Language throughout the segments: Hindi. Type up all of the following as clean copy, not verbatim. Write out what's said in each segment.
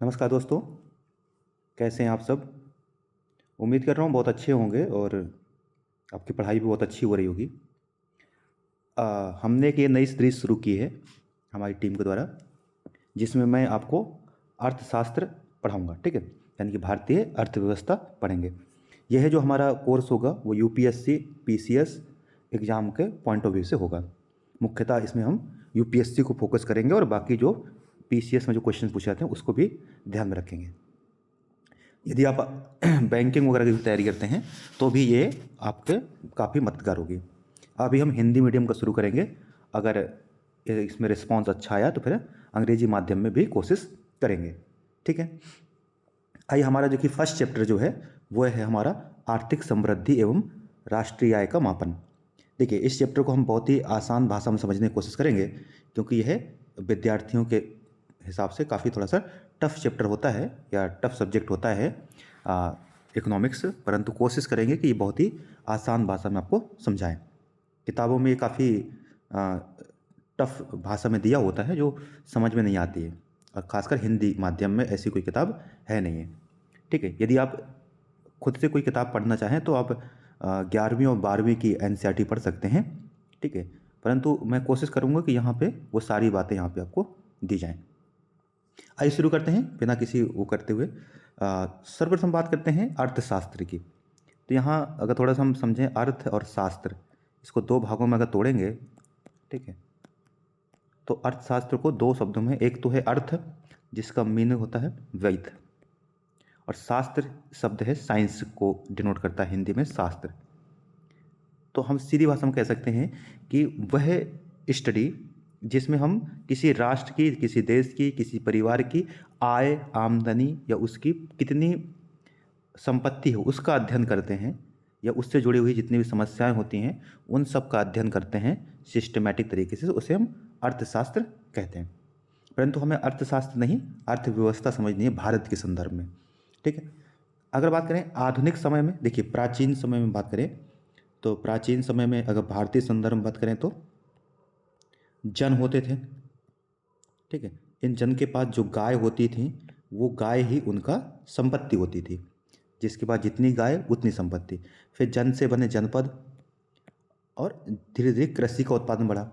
नमस्कार दोस्तों, कैसे हैं आप सब। उम्मीद कर रहा हूँ बहुत अच्छे होंगे और आपकी पढ़ाई भी बहुत अच्छी हो रही होगी। हमने एक ये नई सीरीज शुरू की है हमारी टीम के द्वारा, जिसमें मैं आपको अर्थशास्त्र पढ़ाऊँगा। ठीक है, यानी कि भारतीय अर्थव्यवस्था पढ़ेंगे। यह है जो हमारा कोर्स होगा वो यूपीएससी पीसीएस एग्ज़ाम के पॉइंट ऑफ व्यू से होगा। मुख्यतः इसमें हम यूपीएससी को फोकस करेंगे और बाकी जो पीसीएस में जो क्वेश्चन पूछे जाते हैं उसको भी ध्यान में रखेंगे। यदि आप बैंकिंग वगैरह की तैयारी करते हैं तो भी ये आपके काफ़ी मददगार होगी। अभी हम हिंदी मीडियम का शुरू करेंगे, अगर इसमें रिस्पांस अच्छा आया तो फिर अंग्रेजी माध्यम में भी कोशिश करेंगे। ठीक है, आइए हमारा जो कि फर्स्ट चैप्टर जो है वो है हमारा आर्थिक समृद्धि एवं राष्ट्रीय आय का मापन। देखिए, इस चैप्टर को हम बहुत ही आसान भाषा में समझने की कोशिश करेंगे, क्योंकि यह विद्यार्थियों के हिसाब से काफ़ी थोड़ा सा टफ चैप्टर होता है या टफ सब्जेक्ट होता है इकोनॉमिक्स, परंतु कोशिश करेंगे कि ये बहुत ही आसान भाषा में आपको समझाएं। किताबों में ये काफ़ी टफ भाषा में दिया होता है जो समझ में नहीं आती है, और ख़ासकर हिंदी माध्यम में ऐसी कोई किताब है नहीं है। ठीक है, यदि आप खुद से कोई किताब पढ़ना चाहें तो आप 11वीं और 12वीं की एनसीईआरटी पढ़ सकते हैं। ठीक है, परंतु मैं कोशिश करूँगा कि यहाँ पे वो सारी बातें यहाँ पे आपको दी जाएं। आइए शुरू करते हैं बिना किसी वो करते हुए। सर्वप्रथम बात करते हैं अर्थशास्त्र की। तो यहाँ अगर थोड़ा सा हम समझें अर्थ और शास्त्र, इसको दो भागों में अगर तोड़ेंगे, ठीक है, तो अर्थशास्त्र को दो शब्दों में, एक तो है अर्थ जिसका मीनिंग होता है वैध, और शास्त्र शब्द है साइंस को डिनोट करता है हिंदी में शास्त्र। तो हम सीधी भाषा में कह सकते हैं कि वह स्टडी जिसमें हम किसी राष्ट्र की, किसी देश की, किसी परिवार की आय, आमदनी या उसकी कितनी संपत्ति हो उसका अध्ययन करते हैं, या उससे जुड़ी हुई जितनी भी समस्याएं होती हैं उन सब का अध्ययन करते हैं सिस्टमैटिक तरीके से, उसे हम अर्थशास्त्र कहते हैं। परंतु हमें अर्थशास्त्र नहीं, अर्थव्यवस्था समझनी है भारत के संदर्भ में। ठीक है, अगर बात करें आधुनिक समय में, देखिए प्राचीन समय में बात करें तो प्राचीन समय में अगर भारतीय संदर्भ में बात करें तो जन होते थे। ठीक है, इन जन के पास जो गाय होती थी वो गाय ही उनका संपत्ति होती थी, जिसके पास जितनी गाय उतनी संपत्ति। फिर जन से बने जनपद, और धीरे धीरे कृषि का उत्पादन बढ़ा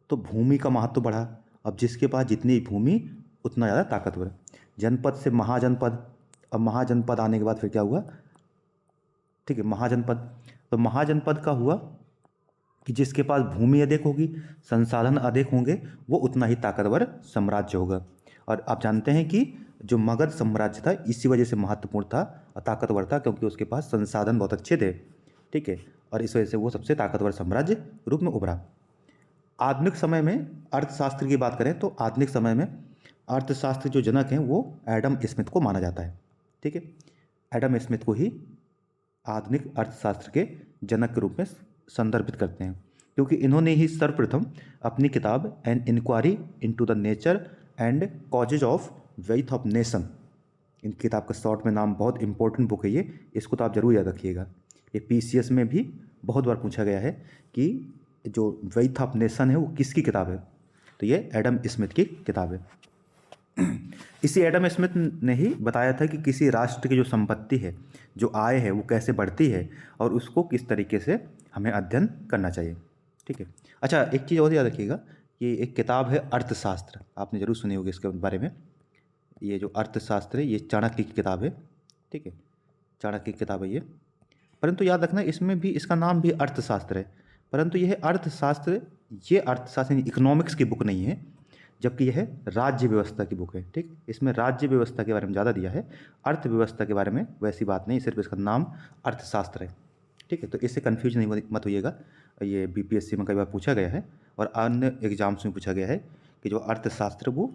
तो भूमि का महत्व बढ़ा। अब जिसके पास जितनी भूमि उतना ज़्यादा ताकतवर। जनपद से महाजनपद, अब महाजनपद आने के बाद फिर क्या हुआ, ठीक है, महाजनपद। तो महाजनपद का हुआ कि जिसके पास भूमि अधिक होगी, संसाधन अधिक होंगे, वो उतना ही ताकतवर साम्राज्य होगा। और आप जानते हैं कि जो मगध साम्राज्य था इसी वजह से महत्वपूर्ण था और ताकतवर था, क्योंकि उसके पास संसाधन बहुत अच्छे थे। ठीक है, और इस वजह से वो सबसे ताकतवर साम्राज्य रूप में उभरा। आधुनिक समय में अर्थशास्त्र की बात करें तो आधुनिक समय में अर्थशास्त्र जो जनक हैं वो एडम स्मिथ को माना जाता है। ठीक है, एडम स्मिथ को ही आधुनिक अर्थशास्त्र के जनक के रूप में संदर्भित करते हैं, क्योंकि इन्होंने ही सर्वप्रथम अपनी किताब an inquiry into the nature and causes of wealth of nation, इन किताब का शॉर्ट में नाम, बहुत इंपॉर्टेंट बुक है ये, इसको तो आप जरूर याद रखिएगा। ये पीसीएस में भी बहुत बार पूछा गया है कि जो वेल्थ ऑफ नेशन है वो किसकी किताब है, तो ये एडम स्मिथ की किताब है। इसी एडम स्मिथ ने ही बताया था कि किसी राष्ट्र की जो संपत्ति है, जो आय है, वो कैसे बढ़ती है और उसको किस तरीके से हमें अध्ययन करना चाहिए। ठीक है, अच्छा एक चीज़ और याद रखिएगा कि एक किताब है अर्थशास्त्र, आपने जरूर सुनी होगी इसके बारे में। ये जो अर्थशास्त्र है ये चाणक्य की किताब है। ठीक है, चाणक्य की किताब है ये, परंतु याद रखना इसमें भी इसका नाम भी अर्थशास्त्र है, परंतु यह अर्थशास्त्र, ये अर्थशास्त्र इकोनॉमिक्स की बुक नहीं है, जबकि यह राज्य व्यवस्था की बुक है। ठीक, इसमें राज्य व्यवस्था के बारे में ज़्यादा दिया है, अर्थव्यवस्था के बारे में वैसी बात नहीं, सिर्फ इसका नाम अर्थशास्त्र है। ठीक है, तो इससे कन्फ्यूज नहीं मत होइएगा, ये बीपीएससी में कई बार पूछा गया है और अन्य एग्जाम्स में पूछा गया है कि जो अर्थशास्त्र वो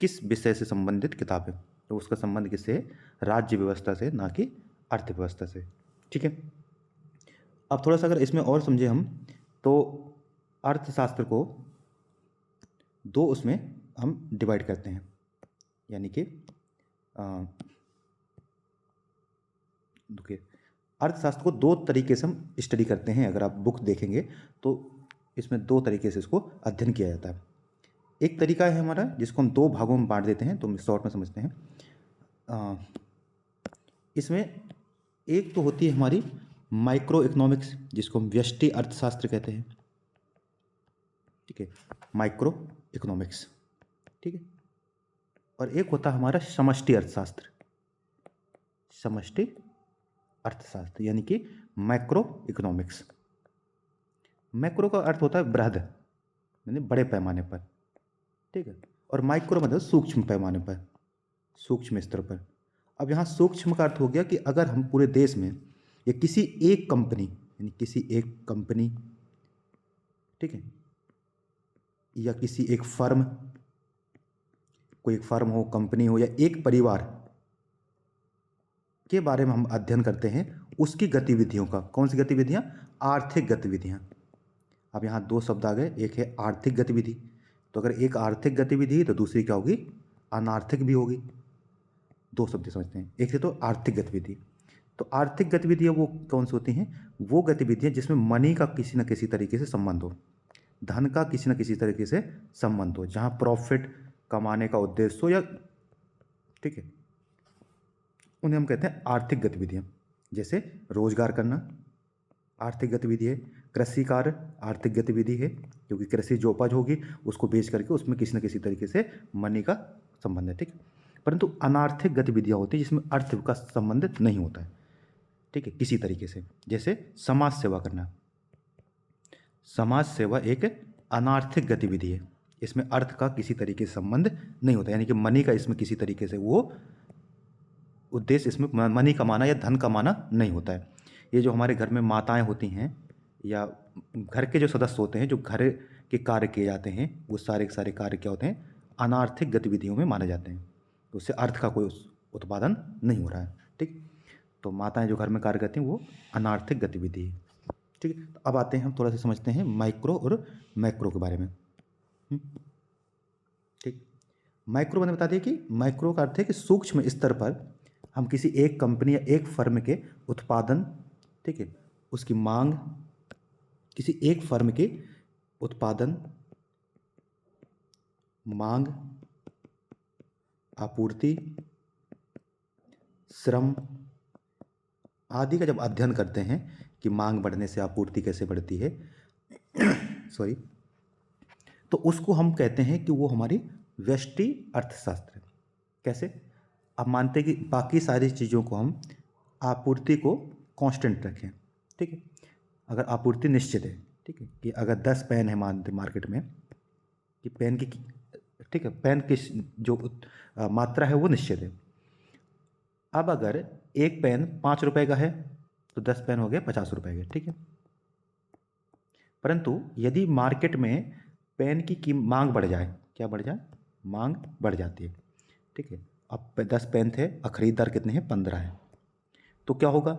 किस विषय से संबंधित किताब है, तो उसका संबंध किससे है, राज्य व्यवस्था से, ना कि अर्थव्यवस्था से। ठीक है, अब थोड़ा सा अगर इसमें और समझे हम तो अर्थशास्त्र को दो उसमें हम डिवाइड करते हैं, यानी कि देखिए अर्थशास्त्र को दो तरीके से हम स्टडी करते हैं। अगर आप बुक देखेंगे तो इसमें दो तरीके से इसको अध्ययन किया जाता है। एक तरीका है हमारा जिसको हम दो भागों में बांट देते हैं, तो हम शॉर्ट में समझते हैं। इसमें एक तो होती है हमारी माइक्रो इकोनॉमिक्स, जिसको हम व्यष्टि अर्थशास्त्र कहते हैं, ठीक है, माइक्रो इकोनॉमिक्स, ठीक है। और एक होता है हमारा समष्टि अर्थशास्त्र, समष्टि अर्थशास्त्र यानी कि मैक्रो इकोनॉमिक्स। मैक्रो का अर्थ होता है बृहद, यानी बड़े पैमाने पर, ठीक है, और माइक्रो मतलब सूक्ष्म पैमाने पर, सूक्ष्म स्तर पर। अब यहाँ सूक्ष्म का अर्थ हो गया कि अगर हम पूरे देश में या किसी एक कंपनी, यानी किसी एक कंपनी, ठीक है, या किसी एक फर्म, कोई एक फर्म हो, कंपनी हो, या एक परिवार के बारे में हम अध्ययन करते हैं, उसकी गतिविधियों का। कौन सी गतिविधियाँ? आर्थिक गतिविधियाँ। अब यहाँ दो शब्द आ गए, एक है आर्थिक गतिविधि, तो अगर एक आर्थिक गतिविधि तो दूसरी क्या होगी? अनार्थिक भी होगी। दो शब्द समझते हैं, एक है तो आर्थिक गतिविधि। तो आर्थिक गतिविधियाँ वो कौन सी होती हैं? वो गतिविधियाँ जिसमें मनी का किसी न किसी तरीके से संबंध हो, धन का किसी न किसी तरीके से संबंध हो, जहाँ प्रॉफिट कमाने का उद्देश्य हो, या ठीक है, उन्हें हम कहते हैं आर्थिक गतिविधियाँ। जैसे रोजगार करना आर्थिक गतिविधि है, कृषि कार्य आर्थिक गतिविधि है, क्योंकि कृषि जो उपज होगी उसको बेच करके उसमें किसी न किसी तरीके से मनी का संबंध है, ठीक। परंतु अनार्थिक गतिविधियाँ होती हैं जिसमें अर्थ का संबंध नहीं होता है, ठीक है, किसी तरीके से। जैसे समाज सेवा करना, समाज सेवा एक अनार्थिक गतिविधि है, इसमें अर्थ का किसी तरीके से संबंध नहीं होता, यानी कि मनी का इसमें किसी तरीके से वो उद्देश्य, इसमें मनी कमाना या धन कमाना नहीं होता है। ये जो हमारे घर में माताएं होती हैं या घर के जो सदस्य होते हैं, जो घर के कार्य किए जाते हैं, वो सारे के सारे कार्य क्या होते हैं? अनार्थिक गतिविधियों में माने जाते हैं, तो उससे अर्थ का कोई उत्पादन नहीं हो रहा है, ठीक। तो माताएं जो घर में कार्य करती हैं वो अनार्थिक गतिविधि है, ठीक है। तो अब आते हैं हम थोड़ा सा समझते हैं माइक्रो और मैक्रो के बारे में, ठीक। माइक्रो मैंने बता दिया कि माइक्रो का अर्थ है कि सूक्ष्म स्तर पर हम किसी एक कंपनी या एक फर्म के उत्पादन, ठीक है, उसकी मांग, किसी एक फर्म के उत्पादन, मांग, आपूर्ति, श्रम आदि का जब अध्ययन करते हैं कि मांग बढ़ने से आपूर्ति कैसे बढ़ती है सॉरी, तो उसको हम कहते हैं कि वो हमारी व्यष्टि अर्थशास्त्र है। कैसे? अब मानते हैं कि बाकी सारी चीज़ों को हम आपूर्ति को कांस्टेंट रखें, ठीक है, अगर आपूर्ति निश्चित है, ठीक है, कि अगर 10 पेन है मानते मार्केट में, कि पेन की, ठीक है, पेन की जो मात्रा है वो निश्चित है। अब अगर एक पेन 5 रुपए का है तो 10 पेन हो गए 50 रुपए के, ठीक है। परंतु यदि मार्केट में पेन की मांग बढ़ जाए, क्या बढ़ जाए? मांग बढ़ जाती है, ठीक है। अब 10 पेन थे और खरीदार कितने हैं? 15 हैं, तो क्या होगा?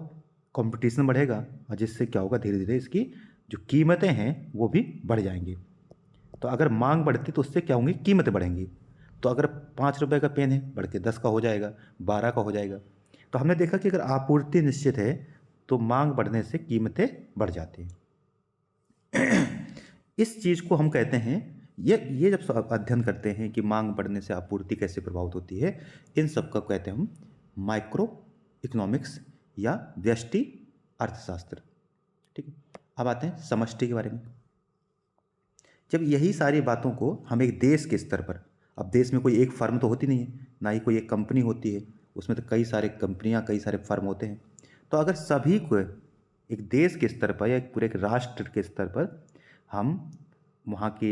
कंपटीशन बढ़ेगा, और जिससे क्या होगा? धीरे धीरे इसकी जो कीमतें हैं वो भी बढ़ जाएंगी। तो अगर मांग बढ़ती तो उससे क्या होंगी? कीमतें बढ़ेंगी। तो अगर 5 रुपए का पेन है, बढ़ के 10 का हो जाएगा, 12 का हो जाएगा। तो हमने देखा कि अगर आपूर्ति निश्चित है तो मांग बढ़ने से कीमतें बढ़ जाती हैं। इस चीज़ को हम कहते हैं, ये जब अध्ययन करते हैं कि मांग बढ़ने से आपूर्ति कैसे प्रभावित होती है, इन सब का कहते हैं हम माइक्रो इकोनॉमिक्स या व्यष्टि अर्थशास्त्र, ठीक है। अब आते हैं समष्टि के बारे में। जब यही सारी बातों को हम एक देश के स्तर पर, अब देश में कोई एक फर्म तो होती नहीं है, ना ही कोई एक कंपनी होती है, उसमें तो कई सारे कंपनियां, कई सारे फर्म होते हैं। तो अगर सभी को एक देश के स्तर पर या एक पूरे एक राष्ट्र के स्तर पर हम वहाँ की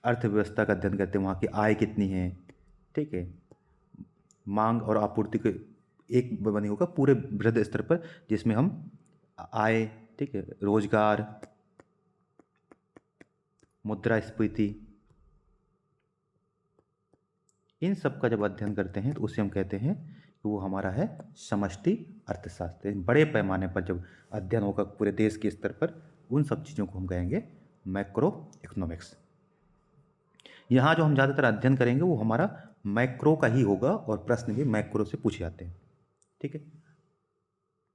अर्थव्यवस्था का अध्ययन करते हैं, वहाँ की आय कितनी है, ठीक है, मांग और आपूर्ति के एक बनी होगा पूरे बृहद स्तर पर, जिसमें हम आय, ठीक है, रोजगार, मुद्रास्फीति, इन सब का जब अध्ययन करते हैं तो उसे हम कहते हैं कि वो हमारा है समष्टि अर्थशास्त्र। बड़े पैमाने पर जब अध्ययन होगा पूरे देश के स्तर पर, उन सब चीज़ों को हम कहेंगे मैक्रो इकोनॉमिक्स। यहाँ जो हम ज़्यादातर अध्ययन करेंगे वो हमारा मैक्रो का ही होगा, और प्रश्न भी मैक्रो से पूछे जाते हैं, ठीक है।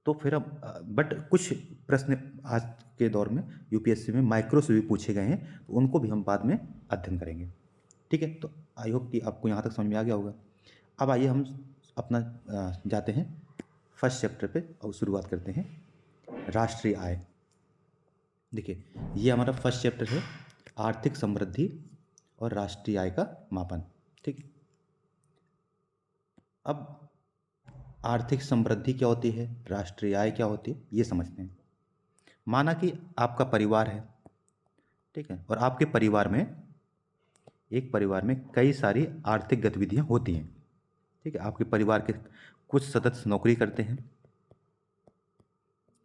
तो फिर अब बट कुछ प्रश्न आज के दौर में यूपीएससी में माइक्रो से भी पूछे गए हैं, तो उनको भी हम बाद में अध्ययन करेंगे, ठीक है। तो आई होप कि आपको यहाँ तक समझ में आ गया होगा। अब आइए हम अपना जाते हैं फर्स्ट चैप्टर पे और शुरुआत करते हैं राष्ट्रीय आय। देखिए ये हमारा फर्स्ट चैप्टर है, आर्थिक समृद्धि और राष्ट्रीय आय का मापन। ठीक है, अब आर्थिक समृद्धि क्या होती है, राष्ट्रीय आय क्या होती है, ये समझते हैं। माना कि आपका परिवार है, ठीक है, और आपके परिवार में, एक परिवार में कई सारी आर्थिक गतिविधियां होती हैं। ठीक है, आपके परिवार के कुछ सदस्य नौकरी करते हैं,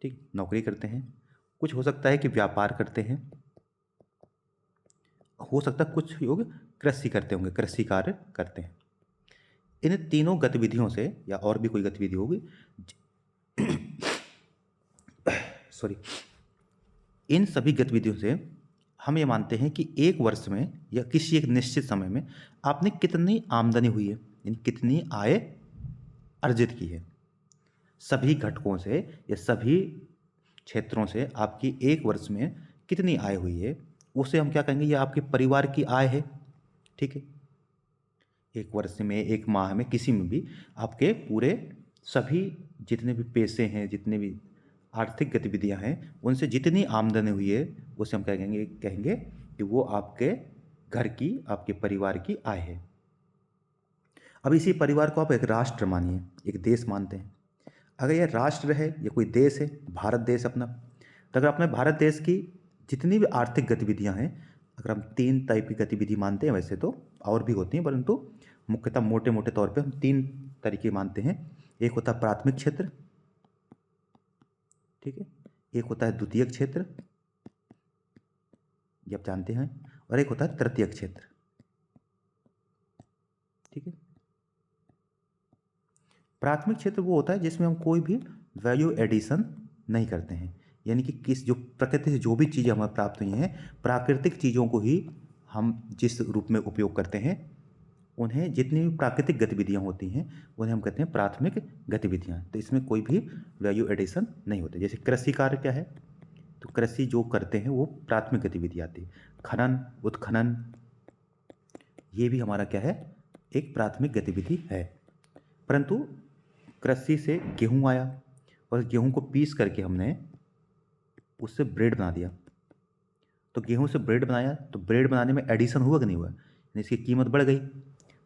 ठीक, नौकरी करते हैं, कुछ हो सकता है कि व्यापार करते हैं, हो सकता है कुछ लोग कृषि करते होंगे, कृषि कार्य करते हैं। इन तीनों गतिविधियों से या और भी कोई गतिविधि होगी, सॉरी, इन सभी गतिविधियों से हम ये मानते हैं कि एक वर्ष में या किसी एक निश्चित समय में आपने कितनी आमदनी हुई है, यानी कितनी आय अर्जित की है। सभी घटकों से या सभी क्षेत्रों से आपकी एक वर्ष में कितनी आय हुई है, उसे हम क्या कहेंगे, ये आपके परिवार की आय है। ठीक है, एक वर्ष में, एक माह में, किसी में भी आपके पूरे सभी जितने भी पैसे हैं, जितने भी आर्थिक गतिविधियां हैं, उनसे जितनी आमदनी हुई है उसे हम कहेंगे कहेंगे कि वो आपके घर की, आपके परिवार की आय है। अब इसी परिवार को आप एक राष्ट्र मानिए, एक देश मानते हैं। अगर यह राष्ट्र है या कोई देश है, भारत देश अपना, तो अगर अपने भारत देश की जितनी भी आर्थिक गतिविधियां हैं, अगर हम 3 टाइप की गतिविधि मानते हैं, वैसे तो और भी होती हैं, परंतु मुख्यतः मोटे मोटे तौर पे हम 3 तरीके मानते हैं। एक होता है प्राथमिक क्षेत्र, ठीक है, एक होता है द्वितीयक क्षेत्र, ये आप जानते हैं, और एक होता है तृतीयक क्षेत्र। ठीक है, प्राथमिक क्षेत्र वो होता है जिसमें हम कोई भी वैल्यू एडिशन नहीं करते हैं, यानी कि किस जो प्रकृति से जो भी चीज़ें हमें प्राप्त हुई हैं, प्राकृतिक चीज़ों को ही हम जिस रूप में उपयोग करते हैं, उन्हें जितनी भी प्राकृतिक गतिविधियां होती हैं उन्हें हम कहते हैं प्राथमिक गतिविधियां। तो इसमें कोई भी वैल्यू एडिशन नहीं होते। जैसे कृषि कार्य क्या है, तो कृषि जो करते हैं वो प्राथमिक गतिविधि आती है। खनन, उत्खनन, ये भी हमारा क्या है, एक प्राथमिक गतिविधि है। परंतु कृषि से गेहूँ आया और गेहूँ को पीस करके हमने उससे ब्रेड बना दिया, तो गेहूँ से ब्रेड बनाया, तो ब्रेड बनाने में एडिशन हुआ कि नहीं हुआ, यानी इसकी कीमत बढ़ गई,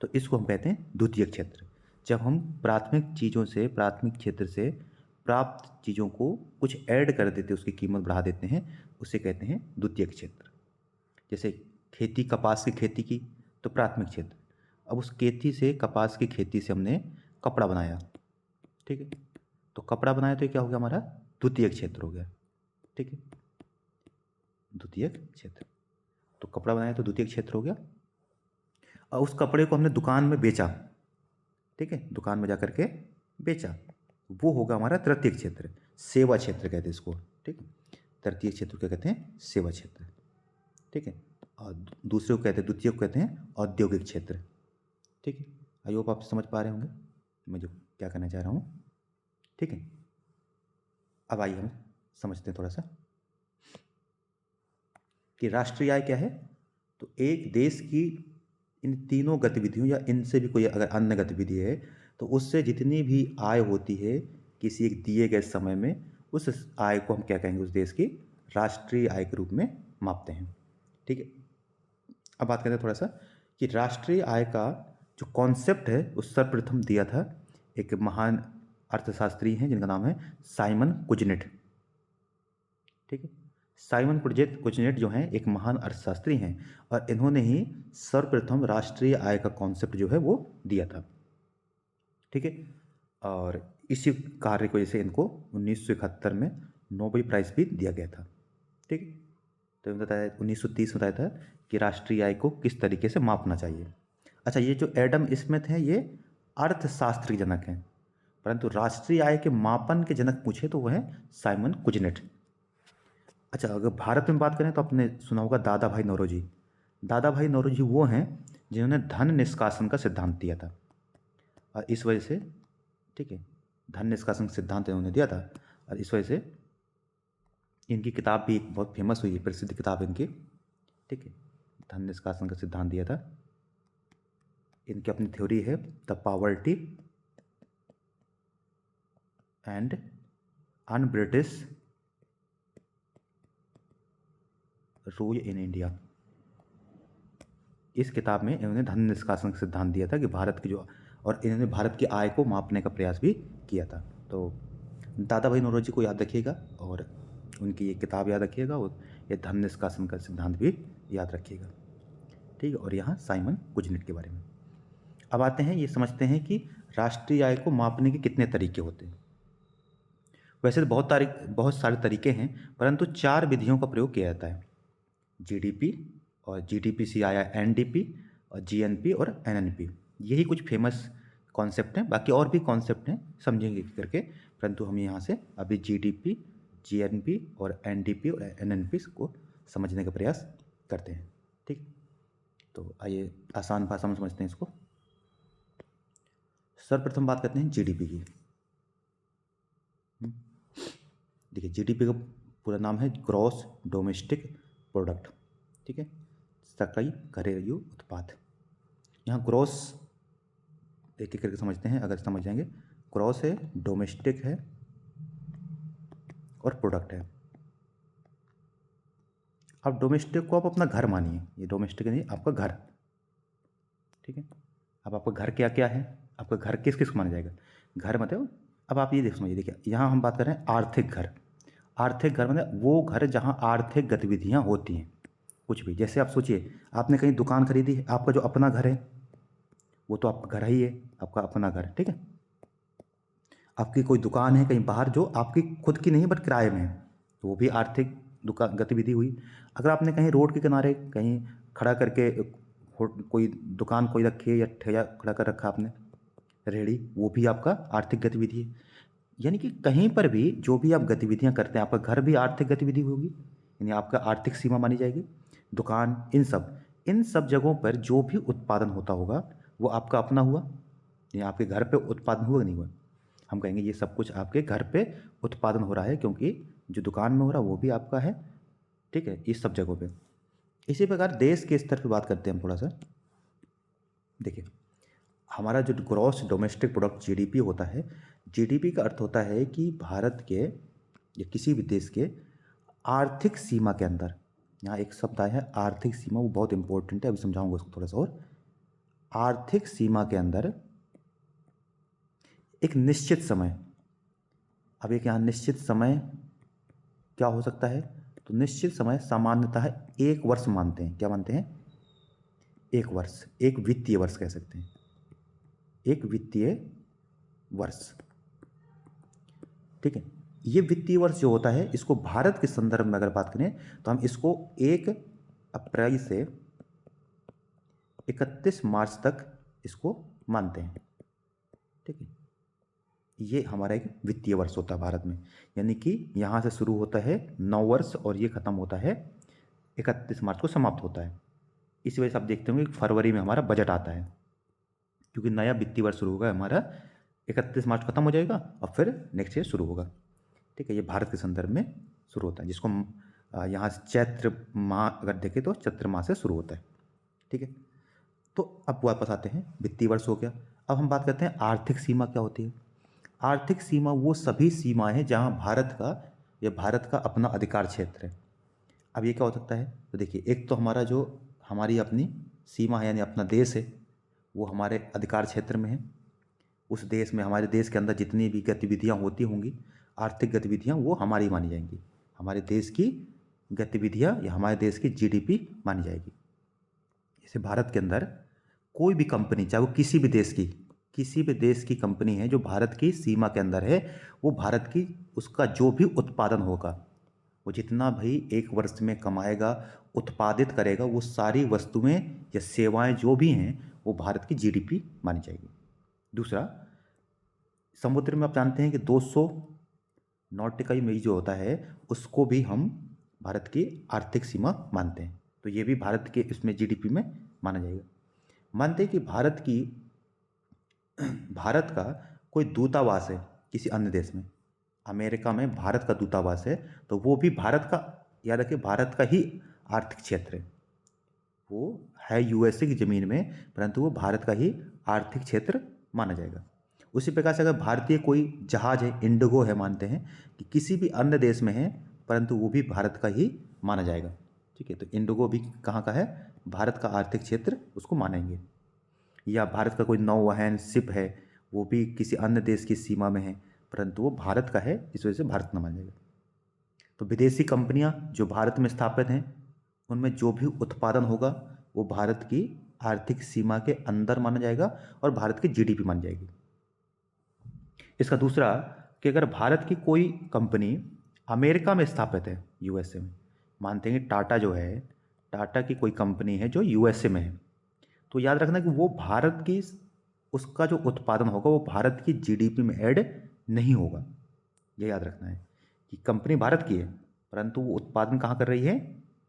तो इसको हम कहते हैं द्वितीयक क्षेत्र। जब हम प्राथमिक चीज़ों से, प्राथमिक क्षेत्र से प्राप्त चीज़ों को कुछ ऐड कर देते, उसकी कीमत बढ़ा देते हैं, उसे कहते हैं द्वितीयक क्षेत्र। जैसे खेती, कपास की खेती की, तो प्राथमिक क्षेत्र। अब उस खेती से, कपास की खेती से हमने कपड़ा बनाया, ठीक है, तो कपड़ा बनाया तो ये क्या हो गया, हमारा द्वितीयक क्षेत्र हो गया। ठीक है, द्वितीयक क्षेत्र, तो कपड़ा बनाया तो द्वितीयक क्षेत्र हो गया। और उस कपड़े को हमने दुकान में बेचा, ठीक है, दुकान में जा करके बेचा, वो होगा हमारा तृतीयक क्षेत्र। सेवा क्षेत्र कहते हैं इसको, ठीक है, तृतीय क्षेत्र क्या कहते हैं, सेवा क्षेत्र। ठीक है, और दूसरे को कहते हैं, द्वितीय को कहते हैं औद्योगिक क्षेत्र। ठीक है, आई होप आप समझ पा रहे होंगे मैं जो क्या कहना चाह रहा हूँ। ठीक है, अब आइए हम समझते हैं थोड़ा सा कि राष्ट्रीय आय क्या है। तो एक देश की इन तीनों गतिविधियों या इनसे भी कोई अगर अन्य गतिविधि है, तो उससे जितनी भी आय होती है किसी एक दिए गए समय में, उस आय को हम क्या कहेंगे, उस देश की राष्ट्रीय आय के रूप में मापते हैं। ठीक है, अब बात करते हैं थोड़ा सा कि राष्ट्रीय आय का जो कॉन्सेप्ट है उस सर्वप्रथम दिया था एक महान अर्थशास्त्री हैं जिनका नाम है साइमन कुजनेट। ठीक है, साइमन कुजनेट जो हैं एक महान अर्थशास्त्री हैं, और इन्होंने ही सर्वप्रथम राष्ट्रीय आय का कॉन्सेप्ट जो है वो दिया था। ठीक है, और इसी कार्य की वजह से इनको 1971 में नोबेल प्राइज़ भी दिया गया था। ठीक है, तो बताया 1930 में बताया था कि राष्ट्रीय आय को किस तरीके से मापना चाहिए। अच्छा, ये जो एडम स्मिथ हैं ये अर्थशास्त्र के जनक हैं, परंतु राष्ट्रीय आय के मापन के जनक पूछे तो वह है साइमन कुजनेट। अच्छा, अगर भारत में बात करें तो आपने सुना होगा दादा भाई नौरोजी। दादा भाई नौरोजी वो हैं जिन्होंने धन निष्कासन का सिद्धांत दिया था, और इस वजह से, ठीक है, धन निष्कासन सिद्धांत इन्होंने दिया था, और इस वजह से इनकी किताब भी एक बहुत फेमस हुई है, प्रसिद्ध किताब इनकी। ठीक है, धन निष्कासन का सिद्धांत दिया था। इनकी अपनी थ्योरी है the poverty and un British rule in India. इस किताब में इन्होंने धन निष्कासन का सिद्धांत दिया था कि भारत की जो, और इन्होंने भारत की आय को मापने का प्रयास भी किया था। तो दादा भाई नौरोजी को याद रखिएगा और उनकी ये किताब याद रखिएगा और ये धन निष्कासन का सिद्धांत भी याद रखिएगा, ठीक है। और यहाँ साइमन कुजनेट के बारे में अब आते हैं, ये समझते हैं कि राष्ट्रीय आय को मापने के कितने तरीके होते हैं। वैसे तो बहुत सारे तरीके हैं, परंतु 4 विधियों का प्रयोग किया जाता है। जीडीपी और जीडीपी-CII एनडीपी और जीएनपी और एनएनपी, यही कुछ फेमस कॉन्सेप्ट हैं। बाकी और भी कॉन्सेप्ट हैं, समझेंगे करके, परंतु हम यहाँ से अभी जीडीपी, जीएनपी और एनडीपी और एनएनपी को समझने का प्रयास करते हैं, ठीक। तो आइए आसान भाषा में समझते हैं इसको। सर्वप्रथम बात करते हैं जीडीपी की। देखिए, जीडीपी का पूरा नाम है ग्रॉस डोमेस्टिक प्रोडक्ट, ठीक है, सकल घरेलू उत्पाद। यहाँ ग्रॉस एक एक करके समझते हैं, अगर समझ जाएंगे। ग्रॉस है, डोमेस्टिक है और प्रोडक्ट है। अब डोमेस्टिक को आप अपना घर मानिए, ये डोमेस्टिक नहीं, आपका घर, ठीक है। अब आपका घर क्या क्या है, आपका घर किस किस को माना जाएगा, घर मतलब, अब आप ये समझिए, देखिए यहाँ हम बात कर रहे हैं आर्थिक घर। आर्थिक घर मतलब वो घर जहाँ आर्थिक गतिविधियाँ होती हैं, कुछ भी। जैसे आप सोचिए, आपने कहीं दुकान खरीदी है, आपका जो अपना घर है वो तो आपका घर ही है, आपका अपना घर, ठीक है। आपकी कोई दुकान है कहीं बाहर जो आपकी खुद की नहीं बट किराए में है, तो वो भी आर्थिक दुकान गतिविधि हुई। अगर आपने कहीं रोड के किनारे कहीं खड़ा करके कोई दुकान कोई रखी है या ठेला खड़ा कर रखा आपने, रेहड़ी, वो भी आपका आर्थिक गतिविधि है। यानी कि कहीं पर भी जो भी आप गतिविधियां करते हैं, आपका घर भी आर्थिक गतिविधि होगी, यानी आपका आर्थिक सीमा मानी जाएगी। दुकान, इन सब जगहों पर जो भी उत्पादन होता होगा वो आपका अपना हुआ, यानी आपके घर पे उत्पादन हुआ नहीं हुआ, हम कहेंगे ये सब कुछ आपके घर पे उत्पादन हो रहा है, क्योंकि जो दुकान में हो रहा है वो भी आपका है, ठीक है, इस सब जगहों पे। इसी प्रकार देश के स्तर पे बात करते हैं हम थोड़ा सा। देखिए, हमारा जो ग्रॉस डोमेस्टिक प्रोडक्ट जीडीपी होता है, जीडीपी का अर्थ होता है कि भारत के या किसी भी देश के आर्थिक सीमा के अंदर, यहाँ एक शब्द आया है आर्थिक सीमा, वो बहुत इंपॉर्टेंट है, अभी समझाऊंगा उसको थोड़ा सा और। आर्थिक सीमा के अंदर एक निश्चित समय, अब एक यहाँ निश्चित समय क्या हो सकता है, तो निश्चित समय सामान्यतः 1 वर्ष मानते हैं। क्या मानते हैं? 1 वर्ष, एक वित्तीय वर्ष कह सकते हैं, एक वित्तीय वर्ष, ठीक है। ये वित्तीय वर्ष जो होता है, इसको भारत के संदर्भ में अगर बात करें तो हम इसको 1 अप्रैल से 31 मार्च तक इसको मानते हैं, ठीक है। ये हमारा एक वित्तीय वर्ष होता है भारत में, यानी कि यहाँ से शुरू होता है 9 वर्ष और ये खत्म होता है 31 मार्च को समाप्त होता है। इसी वजह से आप देखते होंगे कि फरवरी में हमारा बजट आता है, क्योंकि नया वित्तीय वर्ष शुरू होगा हमारा, 31 मार्च खत्म हो जाएगा और फिर नेक्स्ट ईयर शुरू होगा, ठीक है। ये भारत के संदर्भ में शुरू होता है, जिसको हम यहाँ से चैत्र माह अगर देखें तो चैत्र माह से शुरू होता है, ठीक है। तो अब वापस आते हैं, वित्तीय वर्ष हो गया। अब हम बात करते हैं आर्थिक सीमा क्या होती है। आर्थिक सीमा वो सभी सीमाएं हैं जहाँ भारत का अपना अधिकार क्षेत्र है। अब ये क्या हो सकता है, तो देखिए, एक तो हमारा जो हमारी अपनी सीमा है, यानी अपना देश है, वो हमारे अधिकार क्षेत्र में है। उस देश में, हमारे देश के अंदर जितनी भी गतिविधियाँ होती होंगी, आर्थिक गतिविधियाँ, वो हमारी मानी जाएंगी, हमारे देश की गतिविधियाँ या हमारे देश की जीडीपी मानी जाएगी। जैसे भारत के अंदर कोई भी कंपनी, चाहे वो किसी भी देश की कंपनी है जो भारत की सीमा के अंदर है, वो भारत की, उसका जो भी उत्पादन होगा, वो जितना भाई 1 वर्ष में कमाएगा, उत्पादित करेगा, वो सारी वस्तुएं या सेवाएं जो भी हैं वो भारत की जीडीपी मानी जाएगी। दूसरा, समुद्र में आप जानते हैं कि 200 नॉटिकल मील जो होता है, उसको भी हम भारत की आर्थिक सीमा मानते हैं, तो ये भी भारत के इसमें जीडीपी में माना जाएगा। मानते हैं कि भारत का कोई दूतावास है किसी अन्य देश में, अमेरिका में भारत का दूतावास है, तो वो भी भारत का, याद रखिए, भारत का ही आर्थिक क्षेत्र है। वो है यूएसए की ज़मीन में, परंतु वो भारत का ही आर्थिक क्षेत्र माना जाएगा। उसी प्रकार से अगर भारतीय कोई जहाज है, इंडिगो है, मानते हैं कि किसी भी अन्य देश में है, परंतु वो भी भारत का ही माना जाएगा। ठीक है, तो इंडिगो भी कहाँ का है, भारत का आर्थिक क्षेत्र उसको मानेंगे। या भारत का कोई नौवहन शिप है, वो भी किसी अन्य देश की सीमा में है, परंतु वो भारत का है, इस वजह से भारत न माना जाएगा। तो विदेशी कंपनियां जो भारत में स्थापित हैं, उनमें जो भी उत्पादन होगा वो भारत की आर्थिक सीमा के अंदर माना जाएगा और भारत की जीडीपी मानी जाएगी। इसका दूसरा कि अगर भारत की कोई कंपनी अमेरिका में स्थापित है, यूएसए में, मानते हैं कि टाटा जो है, टाटा की कोई कंपनी है जो यूएसए में है, तो याद रखना कि वो भारत की, उसका जो उत्पादन होगा वो भारत की जीडीपी में ऐड नहीं होगा। ये याद रखना है कि कंपनी भारत की है, परंतु वो उत्पादन कहाँ कर रही है,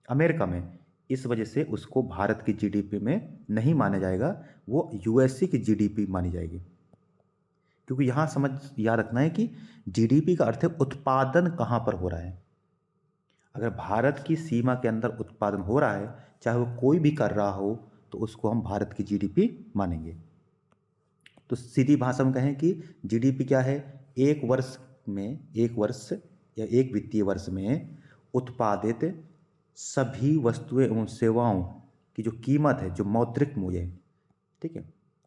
अमेरिका में, इस वजह से उसको भारत की जीडीपी में नहीं माना जाएगा, वो यूएसए की जीडीपी मानी जाएगी। क्योंकि यहाँ समझ याद रखना है कि जीडीपी का अर्थ है उत्पादन कहाँ पर हो रहा है। अगर भारत की सीमा के अंदर उत्पादन हो रहा है, चाहे वो कोई भी कर रहा हो, तो उसको हम भारत की जीडीपी मानेंगे। तो सीधी भाषा में कहें कि जीडीपी क्या है, एक वर्ष में, एक वर्ष या एक वित्तीय वर्ष में उत्पादित सभी वस्तुएं एवं सेवाओं की जो कीमत है, जो मौद्रिक मूल्य है, ठीक है,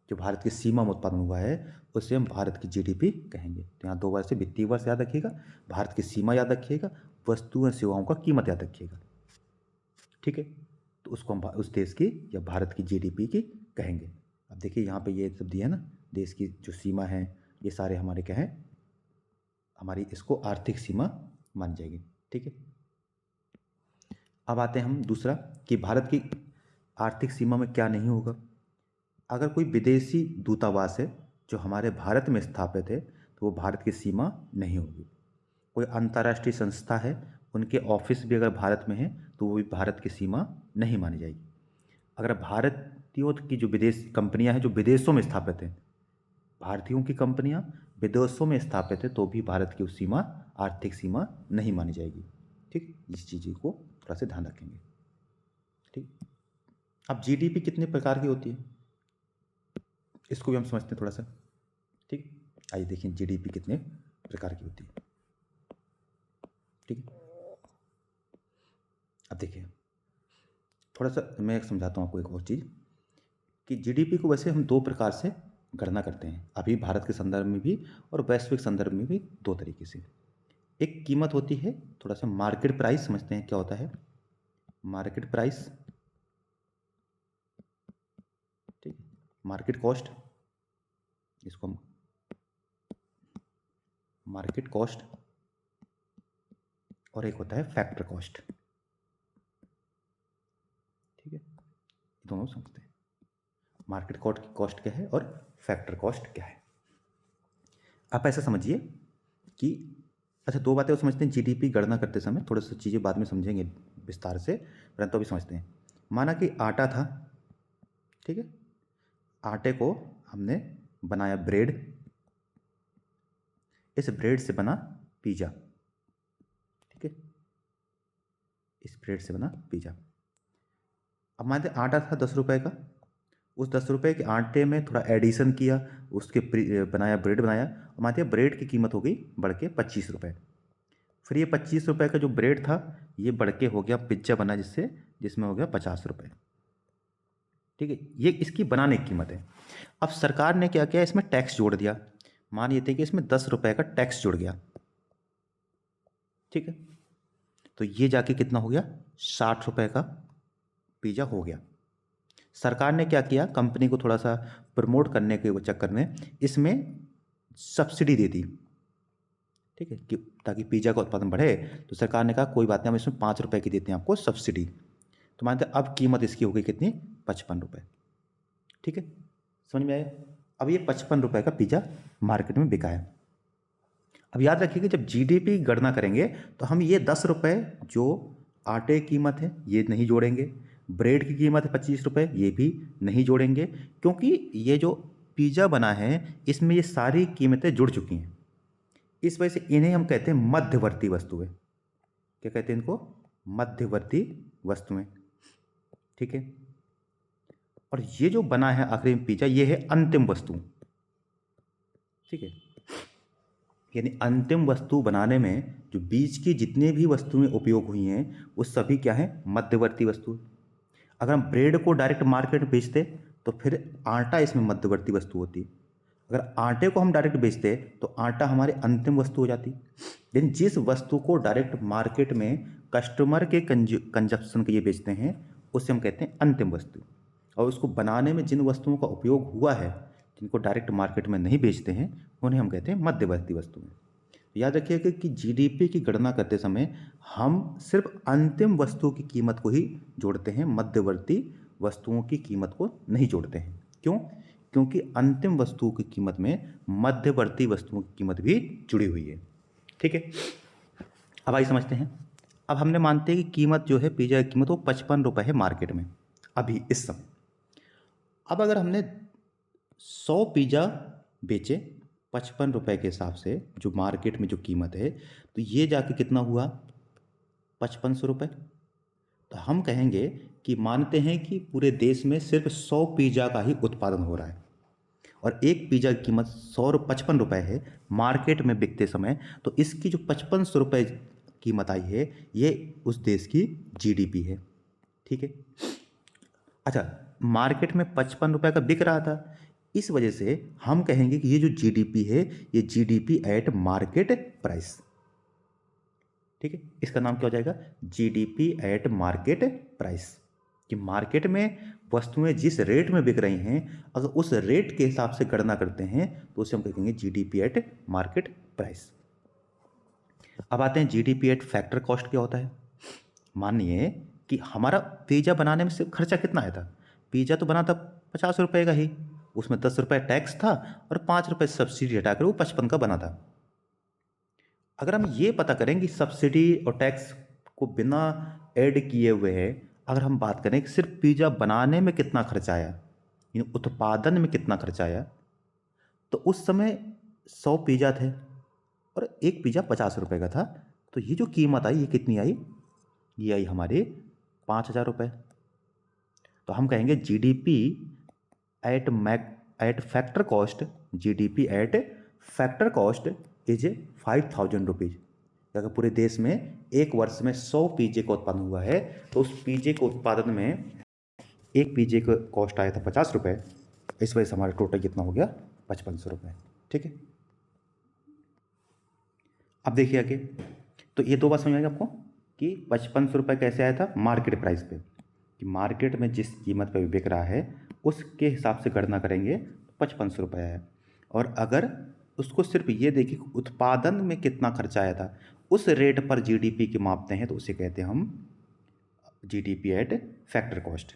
जो भारत की सीमा में उत्पादन हुआ है, उसे हम भारत की जीडीपी कहेंगे। तो यहाँ दो बार से वित्तीय वर्ष याद रखिएगा, भारत की सीमा याद रखिएगा, वस्तुओं सेवाओं का कीमत याद रखिएगा। ठीक है, तो उसको हम उस देश की या भारत की जीडीपी की कहेंगे। अब देखिए यहाँ पे ये सब दिया है ना, देश की जो सीमा है, ये सारे हमारे क्या है, हमारी इसको आर्थिक सीमा मान जाएगी। ठीक है, अब आते हैं हम दूसरा कि भारत की आर्थिक सीमा में क्या नहीं होगा। अगर कोई विदेशी दूतावास है जो हमारे भारत में स्थापित है, तो वो भारत की सीमा नहीं होगी। कोई अंतर्राष्ट्रीय संस्था है, उनके ऑफिस भी अगर भारत में है, तो वो भी भारत की सीमा नहीं मानी जाएगी। अगर भारतीयों की जो विदेश कंपनियां हैं जो विदेशों में स्थापित हैं, भारतीयों की कंपनियां विदेशों में स्थापित है, तो भी भारत की उस सीमा, आर्थिक सीमा नहीं मानी जाएगी। ठीक, इस चीज़ को थोड़ा सा ध्यान रखेंगे। ठीक, अब जीडीपी कितने प्रकार की होती है, इसको भी हम समझते हैं थोड़ा सा। ठीक, आइए देखिए जीडीपी कितने प्रकार की होती है। ठीक है, अब देखिए थोड़ा सा मैं समझाता हूँ आपको एक और चीज़ कि जीडीपी को वैसे हम दो प्रकार से गणना करते हैं, अभी भारत के संदर्भ में भी और वैश्विक संदर्भ में भी, दो तरीके से। एक कीमत होती है, थोड़ा सा मार्केट प्राइस समझते हैं क्या होता है, मार्केट प्राइस। ठीक, मार्केट कॉस्ट, इसको हम मार्केट कॉस्ट, और एक होता है फैक्टर कॉस्ट। ठीक है, दोनों समझते हैं, मार्केट कॉस्ट क्या है और फैक्टर कॉस्ट क्या है। आप ऐसा समझिए कि, अच्छा दो बातें और समझते हैं जीडीपी गणना करते समय, थोड़ा सा चीज़ें बाद में समझेंगे विस्तार से, परंतु अभी समझते हैं। माना कि आटा था, ठीक है, आटे को हमने बनाया ब्रेड, इस ब्रेड से बना पिज़्ज़ा। ठीक है, इस ब्रेड से बना पिज़्ज़ा। अब मानते आटा था 10 रुपये का, उस 10 रुपये के आटे में थोड़ा एडिशन किया, उसके बनाया ब्रेड बनाया, और मानते ब्रेड की कीमत हो गई बढ़ के 25 रुपये। फिर ये 25 रुपये का जो ब्रेड था, ये बढ़ के हो गया पिज्ज़ा बना, जिसमें हो गया 50 रुपये। ठीक है, ये इसकी बनाने की कीमत है। अब सरकार ने क्या किया, इसमें टैक्स जोड़ दिया। मान ये थे कि इसमें 10 रुपये का टैक्स जुड़ गया। ठीक है, तो ये जाके कितना हो गया, 60 रुपये का पिज़्ज़ा हो गया। सरकार ने क्या किया, कंपनी को थोड़ा सा प्रमोट करने के चक्कर में इसमें सब्सिडी दे दी। ठीक है, कि ताकि पिज़्ज़ा का उत्पादन बढ़े, तो सरकार ने कहा कोई बात नहीं, हम इसमें 5 रुपये की देते हैं आपको सब्सिडी। तो मानते अब कीमत इसकी हो गई कितनी, 55 रुपये। ठीक है, समझ में आया। अब ये 55 रुपये का पिज़्ज़ा मार्केट में बिका है। अब याद रखिए जब जीडीपी गणना करेंगे, तो हम ये 10 रुपये जो आटे की कीमत है ये नहीं जोड़ेंगे, ब्रेड की कीमत है 25 रुपये, ये भी नहीं जोड़ेंगे, क्योंकि ये जो पिज़्ज़ा बना है इसमें ये सारी कीमतें जुड़ चुकी हैं। इस वजह से इन्हें हम कहते हैं मध्यवर्ती वस्तुएं। क्या कहते हैं इनको, मध्यवर्ती वस्तुएं। ठीक है, और ये जो बना है आखिरी में पिज़्ज़ा, ये है अंतिम वस्तु। ठीक है। यानी अंतिम वस्तु बनाने में जो बीच की जितने भी वस्तुएं उपयोग हुई हैं वो सभी क्या है, मध्यवर्ती वस्तु। अगर हम ब्रेड को डायरेक्ट मार्केट में बेचते तो फिर आटा इसमें मध्यवर्ती वस्तु होती। अगर आटे को हम डायरेक्ट बेचते तो आटा हमारी अंतिम वस्तु हो जाती। लेकिन जिस वस्तु को डायरेक्ट मार्केट में कस्टमर के कंजप्शन के लिए बेचते हैं उसे हम कहते हैं अंतिम वस्तु। और उसको बनाने में जिन वस्तुओं का उपयोग हुआ है, जिनको डायरेक्ट मार्केट में नहीं बेचते हैं, उन्हें हम कहते हैं मध्यवर्ती वस्तुएं। याद रखिएगा कि जीडीपी की गणना करते समय हम सिर्फ अंतिम वस्तु की कीमत को ही जोड़ते हैं, मध्यवर्ती वस्तुओं की कीमत को नहीं जोड़ते हैं। क्यों? क्योंकि अंतिम वस्तु की कीमत में मध्यवर्ती वस्तुओं की कीमत भी जुड़ी हुई है। ठीक है, अब आइए समझते हैं। अब हमने मानते हैं कि कीमत जो है, पिज़्ज़ा की कीमत वो 55 रुपये है मार्केट में अभी इस समय। अब अगर हमने 100 पिज़्ज़ा बेचे 55 रुपये के हिसाब से, जो मार्केट में जो कीमत है, तो ये जाके कितना हुआ, 5500 रुपये। तो हम कहेंगे कि मानते हैं कि पूरे देश में सिर्फ 100 पिज़्ज़ा का ही उत्पादन हो रहा है और एक पिज़्ज़ा की कीमत 55 रुपये है मार्केट में बिकते समय। तो इसकी जो 5500 रुपये कीमत आई है, ये उस देश की जीडीपी है। ठीक है। अच्छा, मार्केट में 55 रुपये का बिक रहा था, इस वजह से हम कहेंगे कि ये जो जीडीपी है, ये जीडीपी एट मार्केट प्राइस। ठीक है, इसका नाम क्या हो जाएगा, जीडीपी एट मार्केट प्राइस। कि मार्केट में वस्तुएं जिस रेट में बिक रही हैं, अगर उस रेट के हिसाब से गणना करते हैं तो उसे हम कहेंगे जीडीपी एट मार्केट प्राइस। अब आते हैं जीडीपी एट फैक्टर कॉस्ट क्या होता है। मानिए कि हमारा पिज़्ज़ा बनाने में सिर्फ खर्चा कितना आया था, पिज़्ज़ा तो बना था 50 रुपये का ही, उसमें 10 रुपये टैक्स था और 5 रुपये सब्सिडी हटाकर वो 55 का बना था। अगर हम ये पता करें कि सब्सिडी और टैक्स को बिना ऐड किए हुए है, अगर हम बात करें कि सिर्फ पिज़्ज़ा बनाने में कितना खर्चा आया, यानी उत्पादन में कितना खर्चा आया, तो उस समय 100 पिज़्ज़ा थे और एक पिज़्ज़ा 50 रुपये का था। तो ये जो कीमत आई, ये कितनी आई, ये आई हमारे 5000 रुपये। तो हम कहेंगे GDP at factor cost, GDP at factor cost is 5000 rupees. अगर पूरे देश में एक वर्ष में 100 पिज़्ज़े का उत्पादन हुआ है तो उस पिज़्ज़े के उत्पादन में एक पिज़्ज़े का कॉस्ट आया था 50 रुपये, इस वजह से हमारा टोटल कितना हो गया, 5500 रुपये। ठीक है, अब देखिए आगे। तो ये दो बात समझ में आई आपको कि 5500 रुपये कैसे आया था मार्केट प्राइस पे, कि मार्केट में जिस कीमत पे बिक रहा है उसके हिसाब से गणना करेंगे तो 5500 रुपये आया। और अगर उसको सिर्फ ये देखिए उत्पादन में कितना खर्चा आया था, उस रेट पर जीडीपी की मापते हैं तो उसे कहते हैं हम जीडीपी एट फैक्टर कॉस्ट।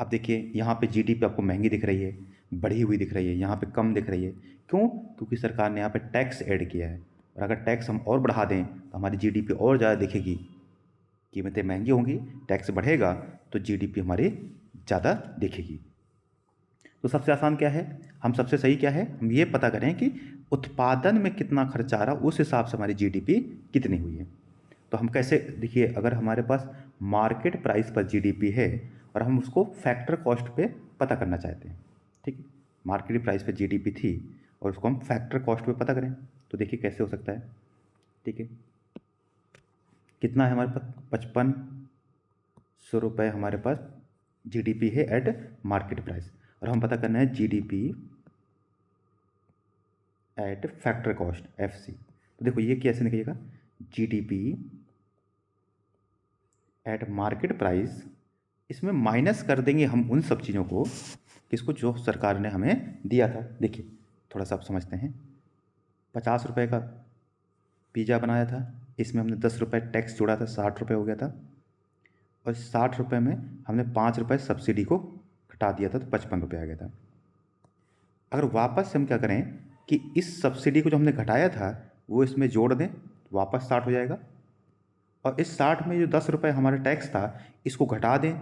अब देखिए यहाँ पे जीडीपी आपको महंगी दिख रही है, बढ़ी हुई दिख रही है, यहाँ पे कम दिख रही है। क्यों? क्योंकि सरकार ने यहाँ पे टैक्स ऐड किया है, और अगर टैक्स हम और बढ़ा दें तो हमारी जीडीपी और ज़्यादा दिखेगी, कीमतें महंगी होंगी, टैक्स बढ़ेगा तो जीडीपी हमारी ज़्यादा दिखेगी। तो सबसे आसान क्या है, हम सबसे सही क्या है, हम ये पता करें कि उत्पादन में कितना खर्चा आ रहा, उस हिसाब से हमारी जीडीपी कितनी हुई है। तो हम कैसे, देखिए अगर हमारे पास मार्केट प्राइस पर जीडीपी है और हम उसको फैक्टर कॉस्ट पे पता करना चाहते हैं, ठीक है, मार्केट प्राइस पे जीडीपी थी और उसको हम फैक्टर कॉस्ट पे पता करें, तो देखिए कैसे हो सकता है। ठीक है, कितना है हमारे पास, 5500 रुपये हमारे पास जीडीपी है एट मार्केट प्राइस, और हम पता करना है GDP at factor cost FC. तो देखो ये कैसे निकलेगा, जीडीपी एट मार्केट प्राइस, इसमें माइनस कर देंगे हम उन सब चीज़ों को किसको, जो सरकार ने हमें दिया था। देखिए थोड़ा सा आप समझते हैं, 50 रुपये का पिज़्ज़ा बनाया था, इसमें हमने 10 रुपये टैक्स जोड़ा था, 60 रुपये हो गया था, और 60 रुपये में हमने 5 रुपये सब्सिडी को घटा दिया था तो 55 रुपये आ गया था। अगर वापस से हम क्या करें कि इस सब्सिडी को जो हमने घटाया था वो इसमें जोड़ दें, वापस 60 हो जाएगा, और इस 60 में जो 10 रुपये हमारा टैक्स था इसको घटा दें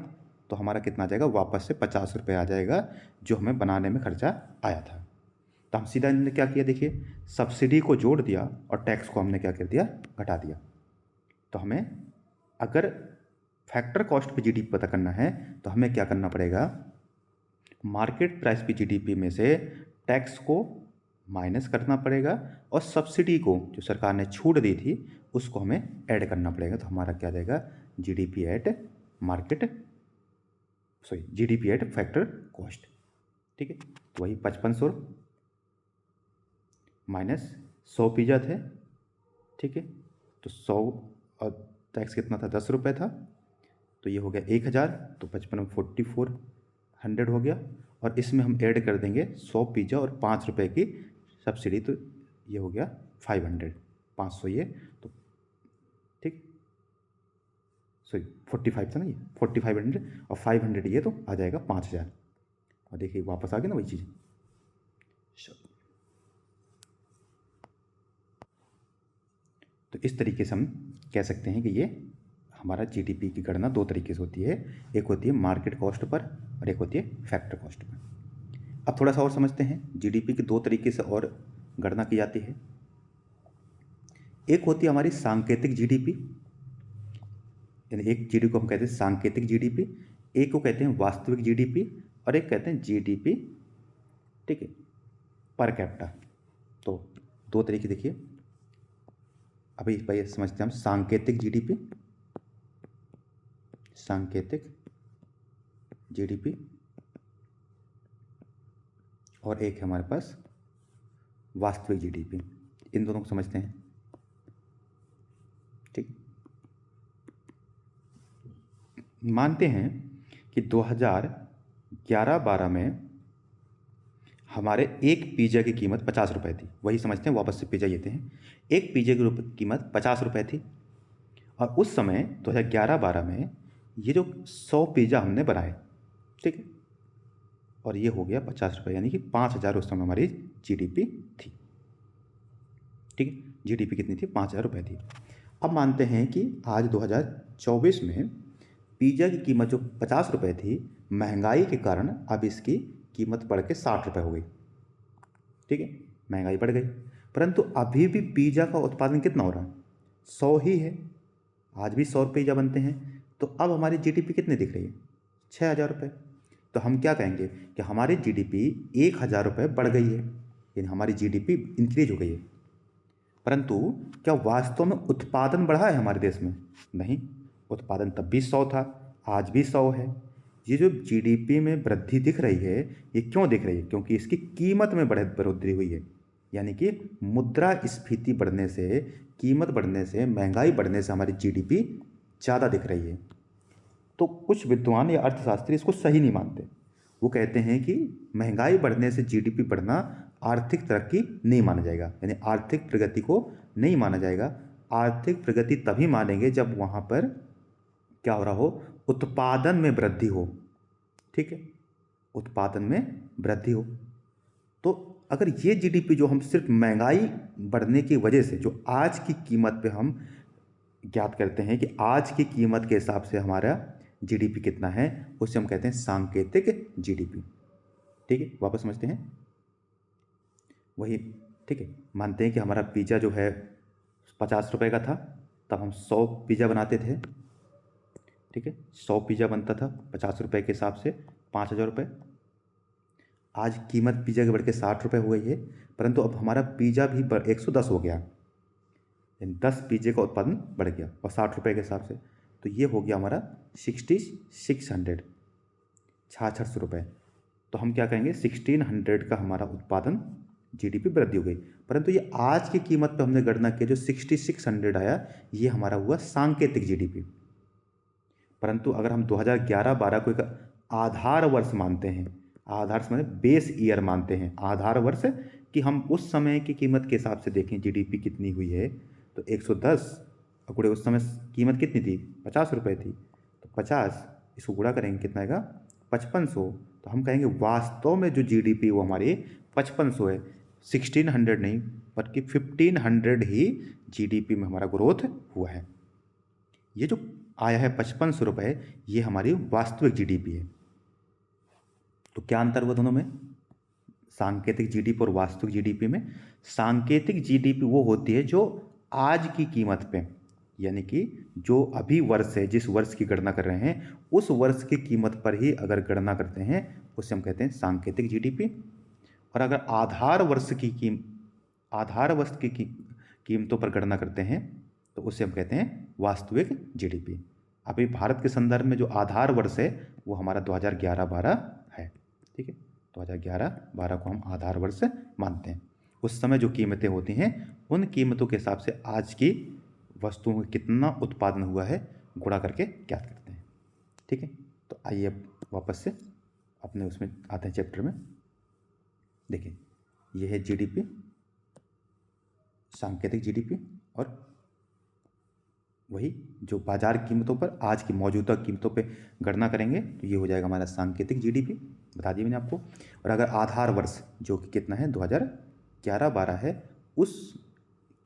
तो हमारा कितना आ जाएगा, वापस से 50 रुपये आ जाएगा जो हमें बनाने में खर्चा आया था। तो हम सीधा हमने क्या किया, देखिए सब्सिडी को जोड़ दिया और टैक्स को हमने क्या कर दिया, घटा दिया। तो हमें अगर फैक्टर कॉस्ट पे जीडीपी पता करना है तो हमें क्या करना पड़ेगा, मार्केट प्राइस की जीडीपी में से टैक्स को माइनस करना पड़ेगा और सब्सिडी को जो सरकार ने छूट दी थी उसको हमें ऐड करना पड़ेगा। तो हमारा क्या जाएगा, GDP at market, sorry GDP at factor cost. ठीक है, तो वही 5500 माइनस 100 पिज़्ज़ा थे। ठीक है, तो 100 और टैक्स कितना था, 10 रुपये था, तो ये हो गया 1000, तो 55 में 4400 हो गया। और इसमें हम ऐड कर देंगे 100 पिज़्ज़ा और 5 रुपये की सब्सिडी, तो ये हो गया 500, 500 ये, तो ठीक, सॉरी 45 था ना, ये 4500 और 500 ये, तो आ जाएगा 5000। और देखिए वापस आ गई ना वही चीज़। तो इस तरीके से हम कह सकते हैं कि ये हमारा जीडीपी की गणना दो तरीके से होती है, एक होती है मार्केट कॉस्ट पर और एक होती है फैक्टर कॉस्ट पर। अब थोड़ा सा और समझते हैं, जीडीपी की दो तरीके से और गणना की जाती है। एक होती है हमारी सांकेतिक जीडीपी, यानी एक जीडीपी को हम कहते हैं सांकेतिक जीडीपी, एक को कहते हैं वास्तविक जीडीपी और एक कहते हैं जीडीपी, ठीक है, पर कैपिटा। तो दो तरीके देखिए, अभी भाई समझते हैं हम सांकेतिक जीडीपी, सांकेतिक जीडीपी, और एक है हमारे पास वास्तविक जीडीपी। इन दोनों को समझते हैं। ठीक, मानते हैं कि 2011-12 में हमारे एक पिज़्ज़ा की कीमत 50 रुपये थी। वही समझते हैं, वापस से पिज़्ज़ा लेते हैं। एक पिज़्ज़ा की कीमत 50 रुपये थी और उस समय 2011-12 में ये जो 100 पिज़्ज़ा हमने बनाए, ठीक है, और ये हो गया 50 रुपये, यानी कि 5000 उस समय हमारी जीडीपी थी। ठीक है, जीडीपी कितनी थी, 5000 रुपये थी। अब मानते हैं कि आज 2024 में पिज़्ज़ा की कीमत जो 50 रुपये थी, महंगाई के कारण अब इसकी कीमत बढ़ के 60 रुपये हो गई। ठीक है, महंगाई बढ़ गई, परंतु अभी भी पिज़्ज़ा का उत्पादन कितना हो रहा है, 100 ही है। आज भी 100 पिज़्ज़ा बनते हैं। तो अब हमारी जीडीपी कितनी दिख रही है, 6000 रुपये। तो हम क्या कहेंगे कि हमारी जीडीपी 1000 रुपये बढ़ गई है, यानी हमारी जीडीपी इंक्रीज हो गई है। परंतु क्या वास्तव में उत्पादन बढ़ा है हमारे देश में? नहीं, उत्पादन तब भी 100 था, आज भी 100 है। ये जो जीडीपी में वृद्धि दिख रही है, ये क्यों दिख रही है? क्योंकि इसकी कीमत में बढ़ोतरी हुई है, यानी कि मुद्रास्फीति बढ़ने से, कीमत बढ़ने से, महंगाई बढ़ने से हमारी जीडीपी ज़्यादा दिख रही है। तो कुछ विद्वान या अर्थशास्त्री इसको सही नहीं मानते। वो कहते हैं कि महंगाई बढ़ने से जीडीपी बढ़ना आर्थिक तरक्की नहीं माना जाएगा, यानी आर्थिक प्रगति को नहीं माना जाएगा। आर्थिक प्रगति तभी मानेंगे जब वहाँ पर क्या हो रहा हो, उत्पादन में वृद्धि हो। ठीक है, उत्पादन में वृद्धि हो। तो अगर ये जीडीपी जो हम सिर्फ महंगाई बढ़ने की वजह से, जो आज की कीमत पे हम ज्ञात करते हैं कि आज की कीमत के हिसाब से हमारा जीडीपी कितना है, उसे हम कहते हैं सांकेतिक जीडीपी। ठीक है, वापस समझते हैं वही। ठीक है, मानते हैं कि हमारा पिज़्ज़ा जो है 50 रुपये का था, तब हम 100 पिज़्ज़ा बनाते थे। ठीक है, 100 पिज़्ज़ा बनता था 50 रुपये के हिसाब से, 5000 रुपये। आज कीमत पिज़्ज़ा की बढ़ के 60 रुपये हो गई है, परंतु अब हमारा पिज़्ज़ा भी 110 हो गया, यानी 10 पिज़्ज़े का उत्पादन बढ़ गया और 60 रुपये के हिसाब से। तो ये हो गया हमारा 6600, 6600 रुपये। तो हम क्या कहेंगे, 1600 का हमारा उत्पादन, जीडीपी वृद्धि हो गई। परंतु ये आज की कीमत पे हमने गणना किया, जो 6600 आया, ये हमारा हुआ सांकेतिक जीडीपी। परंतु अगर हम 2011-12 को एक आधार वर्ष मानते हैं, आधार से मतलब बेस ईयर मानते हैं, आधार वर्ष, कि हम उस समय की कीमत के हिसाब से देखें जीडीपी कितनी हुई है, तो 110 गुणे उस समय कीमत कितनी थी, 50 रुपये थी, तो 50 इसको गुणा करेंगे कितना आएगा, 5500। तो हम कहेंगे वास्तव में जो जीडीपी वो हमारी 5500 है, 1600 नहीं, बल्कि 1500 ही जीडीपी में हमारा ग्रोथ हुआ है। ये जो आया है 5500 रुपये, ये हमारी वास्तविक जीडीपी है। तो क्या अंतर हुआ दोनों में, सांकेतिक जीडीपी और वास्तविक जीडीपी में? सांकेतिक जीडीपी वो होती है जो आज की कीमत पे, यानी कि जो अभी वर्ष है, जिस वर्ष की गणना कर रहे हैं, उस वर्ष की कीमत पर ही अगर गणना करते हैं, उसे हम कहते हैं सांकेतिक जीडीपी। और अगर आधार वर्ष की कीमतों पर गणना करते हैं तो उसे हम कहते हैं वास्तविक जीडीपी। अभी भारत के संदर्भ में जो आधार वर्ष है वो हमारा 2011-12 है, ठीक है। 2011-12 को हम आधार वर्ष मानते हैं। उस समय जो कीमतें होती हैं उन कीमतों के हिसाब से आज की वस्तुओं का कितना उत्पादन हुआ है गुणा करके ज्ञात करते हैं, ठीक है। तो आइए अब वापस से अपने उसमें आते हैं चैप्टर में। देखिए यह है जीडीपी, सांकेतिक जीडीपी, और वही जो बाजार कीमतों पर आज की मौजूदा कीमतों पे गणना करेंगे तो ये हो जाएगा हमारा सांकेतिक जीडीपी, बता दिया मैंने आपको। और अगर आधार वर्ष जो कि कितना है 2011-12 है, उस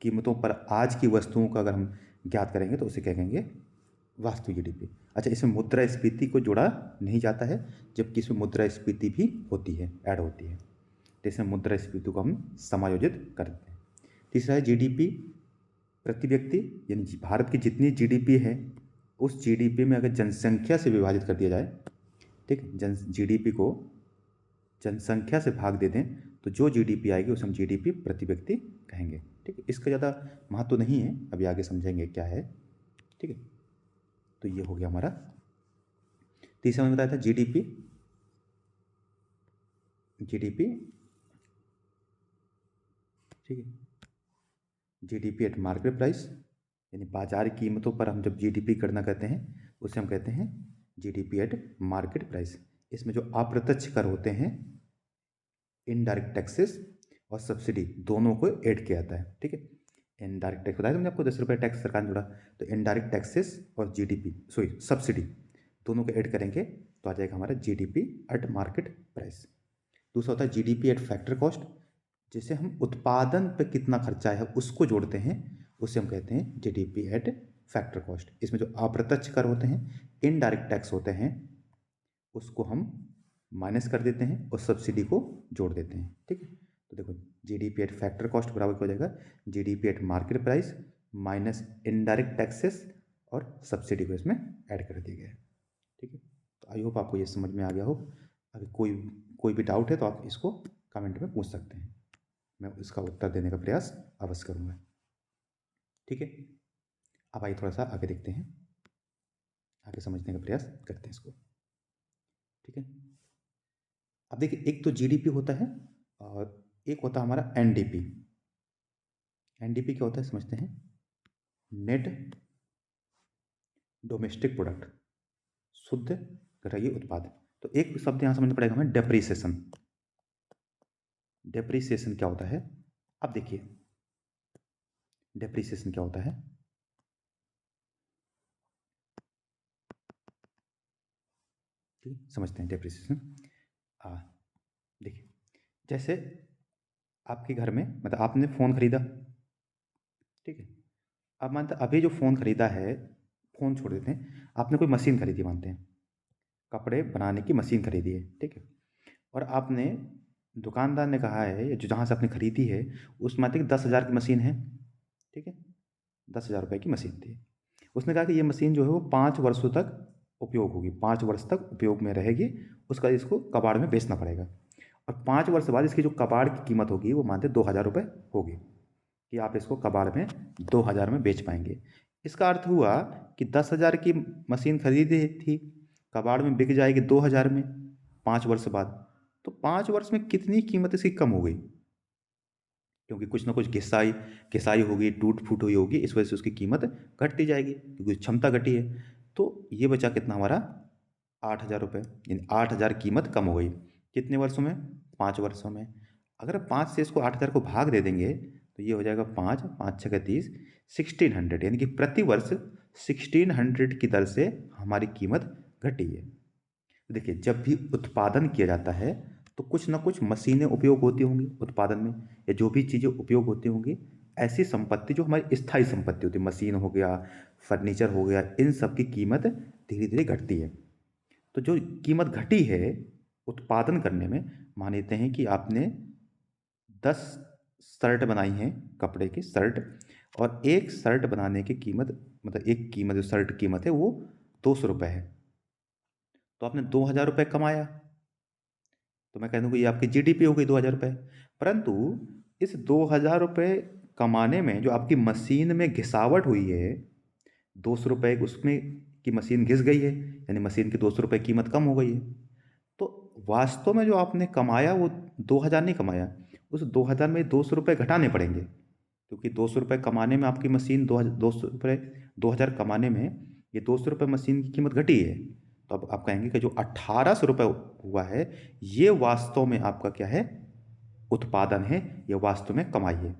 कीमतों पर आज की वस्तुओं का अगर हम ज्ञात करेंगे तो उसे क्या कहेंगे, वास्तविक जीडीपी। अच्छा, इसमें मुद्रास्फीति को जोड़ा नहीं जाता है, जबकि इसमें मुद्रास्फीति भी होती है, ऐड होती है, तो इसमें मुद्रास्फीति को हम समायोजित कर देते हैं। तीसरा है जीडीपी प्रति व्यक्ति, यानी भारत की जितनी जीडीपी है उस जीडीपी में अगर जनसंख्या से विभाजित कर दिया जाए, ठीक, जीडीपी को जनसंख्या से भाग दे दें तो जो जीडीपी आएगी उसे हम जीडीपी प्रति व्यक्ति कहेंगे, ठीक है। इसका ज़्यादा महत्व नहीं है, अभी आगे समझेंगे क्या है, ठीक है। तो ये हो गया हमारा तीसरा, मैंने बताया था जीडीपी ठीक है, जीडीपी एट मार्केट प्राइस, यानी बाजार कीमतों पर हम जब जीडीपी गणना करते हैं उसे हम कहते हैं जीडीपी एट मार्केट प्राइस। इसमें जो अप्रत्यक्ष कर होते हैं, इनडायरेक्ट टैक्सेस और सब्सिडी, दोनों को ऐड किया जाता है, ठीक है। इनडायरेक्ट टैक्स बताया मैंने आपको, 10 रुपये टैक्स सरकार ने जोड़ा, तो इनडायरेक्ट टैक्सेस और सब्सिडी दोनों को ऐड करेंगे तो आ जाएगा हमारा जीडीपी एट मार्केट प्राइस। दूसरा होता है जीडीपी एट फैक्टर कॉस्ट, जिसे हम उत्पादन पर कितना खर्चा है उसको जोड़ते हैं, उसे हम कहते हैं जीडीपी एट फैक्टर कॉस्ट। इसमें जो अप्रत्यक्ष कर होते हैं, इनडायरेक्ट टैक्स होते हैं, उसको हम माइनस कर देते हैं और सब्सिडी को जोड़ देते हैं, ठीक है। तो देखो जीडीपी एट फैक्टर कॉस्ट बराबर क्या हो जाएगा, GDP at market price minus indirect taxes और सब्सिडी को इसमें ऐड कर दिया गया है, ठीक है। तो आई होप आपको ये समझ में आ गया हो। अगर कोई भी डाउट है तो आप इसको कमेंट में पूछ सकते हैं, मैं इसका उत्तर देने का प्रयास अवश्य करूँगा, ठीक है। अब आइए थोड़ा सा आगे देखते हैं, आगे समझने का प्रयास करते हैं इसको, ठीक है। अब देखिए एक तो जीडीपी होता है और एक होता है हमारा एनडीपी। एनडीपी क्या होता है समझते हैं, नेट डोमेस्टिक प्रोडक्ट, शुद्ध घरेलू उत्पाद। तो एक शब्द यहाँ समझना पड़ेगा हमें, डेप्रीसिएशन। डेप्रीसिएशन क्या होता है, अब देखिए डेप्रीसिएशन क्या होता है, ठीक, समझते हैं डेप्रीसिएशन। देखिए जैसे आपके घर में मतलब आपने फ़ोन खरीदा, ठीक है। अब मानते हैं अभी जो फ़ोन खरीदा है, फ़ोन छोड़ देते हैं, आपने कोई मशीन खरीदी, मानते हैं कपड़े बनाने की मशीन खरीदी है, ठीक है। और आपने दुकानदार ने कहा है, या जो जहाँ से आपने खरीदी है उस मानते कि 10,000 की मशीन है, ठीक है, 10,000 रुपये की मशीन थी। उसने कहा कि ये मशीन जो है वो 5 वर्षों तक उपयोग होगी, 5 वर्ष तक उपयोग में रहेगी, उसका इसको कबाड़ में बेचना पड़ेगा। और 5 वर्ष बाद इसकी जो कबाड़ की कीमत होगी वो मानते 2,000 रुपये होगी, कि आप इसको कबाड़ में 2,000 में बेच पाएंगे। इसका अर्थ हुआ कि 10,000 की मशीन खरीदी थी, कबाड़ में बिक जाएगी 2,000 में 5 वर्ष बाद, तो 5 वर्ष में कितनी कीमत इसकी कम हो गई, क्योंकि कुछ ना कुछ घिसाई होगी, टूट फूट हुई होगी, इस वजह से उसकी कीमत घटती जाएगी क्योंकि क्षमता घटी है। तो ये बचा कितना हमारा 8,000 रुपये, यानी 8,000 कीमत कम हो गई। कितने वर्षों में, 5 वर्षों में। अगर 5 से इसको 8,000 को भाग दे देंगे तो ये हो जाएगा 5, 5 छः 30, 1,600, यानी कि प्रति वर्ष 1,600 की दर से हमारी कीमत घटी है। देखिए जब भी उत्पादन किया जाता है तो कुछ ना कुछ मशीनें उपयोग होती होंगी उत्पादन में, या जो भी चीज़ें उपयोग होती होंगी, ऐसी संपत्ति जो हमारी स्थायी संपत्ति होती है, मशीन हो गया, फर्नीचर हो गया, इन सब की कीमत धीरे धीरे घटती है। तो जो कीमत घटी है उत्पादन करने में, मान लेते हैं कि आपने 10 शर्ट बनाई हैं, कपड़े की शर्ट, और एक शर्ट बनाने की कीमत, मतलब एक कीमत जो शर्ट कीमत है वो 200 रुपये है, तो आपने 2,000 रुपये कमाया। तो मैं कह दूँ कि ये आपकी जीडीपी हो गई 2,000 रुपये। परंतु इस 2,000 रुपये कमाने में जो आपकी मशीन में घिसावट हुई है, 200 रुपये उसमें की मशीन घिस गई है, यानी मशीन की 200 रुपये कीमत कम हो गई है। तो वास्तव में जो आपने कमाया वो 2,000 नहीं कमाया, उस 2,000 में 200 रुपये घटाने पड़ेंगे, क्योंकि 200 रुपये कमाने में आपकी मशीन 2,000 कमाने में ये 200 रुपये मशीन की कीमत घटी है। तो अब आप कहेंगे कि जो 1,800 रुपये हुआ है ये वास्तव में आपका क्या है, उत्पादन है, ये वास्तव में कमाई है।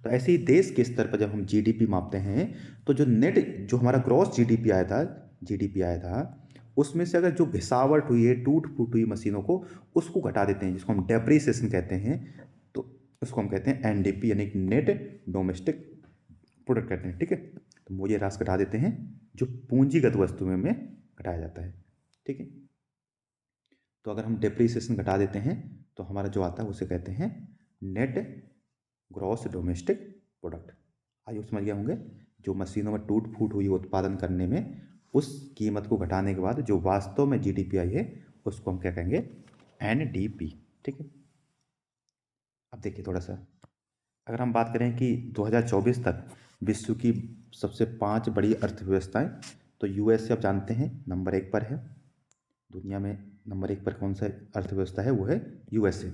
तो ऐसे ही देश के स्तर पर जब हम जीडीपी मापते हैं तो जो नेट जो हमारा ग्रॉस जीडीपी आया था उसमें से अगर जो घिसावट हुई है, टूट फूट हुई मशीनों को, उसको घटा देते हैं, जिसको हम डेप्रिसिएशन कहते हैं, तो उसको हम कहते हैं एनडीपी, यानी कि नेट डोमेस्टिक प्रोडक्ट कहते हैं। ठीक है, तो वो ये राशि घटा देते हैं जो पूंजीगत वस्तु में घटाया जाता है। ठीक है, तो अगर हम डेप्रिसिएशन घटा देते हैं तो हमारा जो आता है उसे कहते हैं नेट ग्रॉस डोमेस्टिक प्रोडक्ट। आइए समझ गए होंगे, जो मशीनों में टूट फूट हुई उत्पादन करने में उस कीमत को घटाने के बाद जो वास्तव में जीडीपी आई है उसको हम क्या कहेंगे, एनडीपी। ठीक है, अब देखिए थोड़ा सा, अगर हम बात करें कि 2024 तक विश्व की सबसे 5 बड़ी अर्थव्यवस्थाएं, तो यूएसए आप जानते हैं नंबर 1 पर है। दुनिया में नंबर 1 पर कौन सा अर्थव्यवस्था है, वो है यूएसए।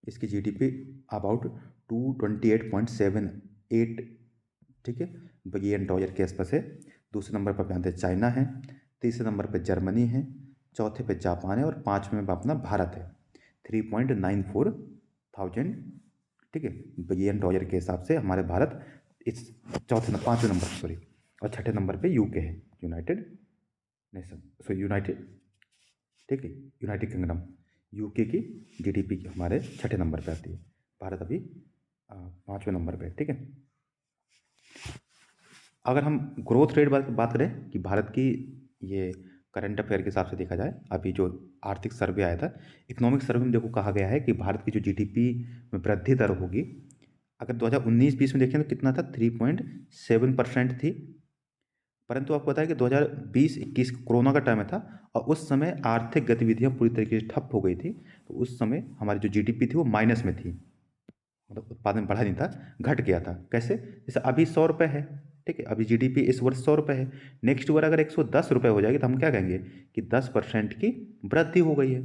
इसकी जीडीपी अबाउट 228.78, ठीक है, बिलियन डॉलर के आसपास है। दूसरे नंबर पर जानते हैं चाइना है, तीसरे नंबर पर जर्मनी है, चौथे पे जापान है और 5वें पर अपना भारत है, 3.94 थाउजेंड, ठीक है, बिलियन डॉलर के हिसाब से हमारे भारत इस 5वें नंबर पर, सॉरी, और 6ठे नंबर पे यूके है, यूनाइटेड नेशन, सो यूनाइटेड, ठीक है, यूनाइटेड किंगडम। यूके की जीडीपी हमारे 6ठे नंबर पे आती है, भारत अभी 5वें नंबर पे। ठीक है, अगर हम ग्रोथ रेट बात करें कि भारत की, ये करंट अफेयर के हिसाब से देखा जाए, अभी जो आर्थिक सर्वे आया था, इकोनॉमिक सर्वे में देखो कहा गया है कि भारत की जो जीडीपी में वृद्धि दर होगी, अगर 2019-20 में देखें तो कितना था, 3.7% थी। परंतु आपको पता है कि 2020-21 कोरोना का टाइम था और उस समय आर्थिक गतिविधियां पूरी तरीके से ठप हो गई थी, तो उस समय हमारी जो जीडीपी थी वो माइनस में थी, मतलब उत्पादन बढ़ा नहीं था, घट गया था। कैसे, जैसे अभी 100 रुपये है, ठीक है, अभी जीडीपी इस वर्ष 100 रुपये है, नेक्स्ट ईयर अगर 110 रुपये हो जाएगी तो हम क्या कहेंगे कि 10% की वृद्धि हो गई है।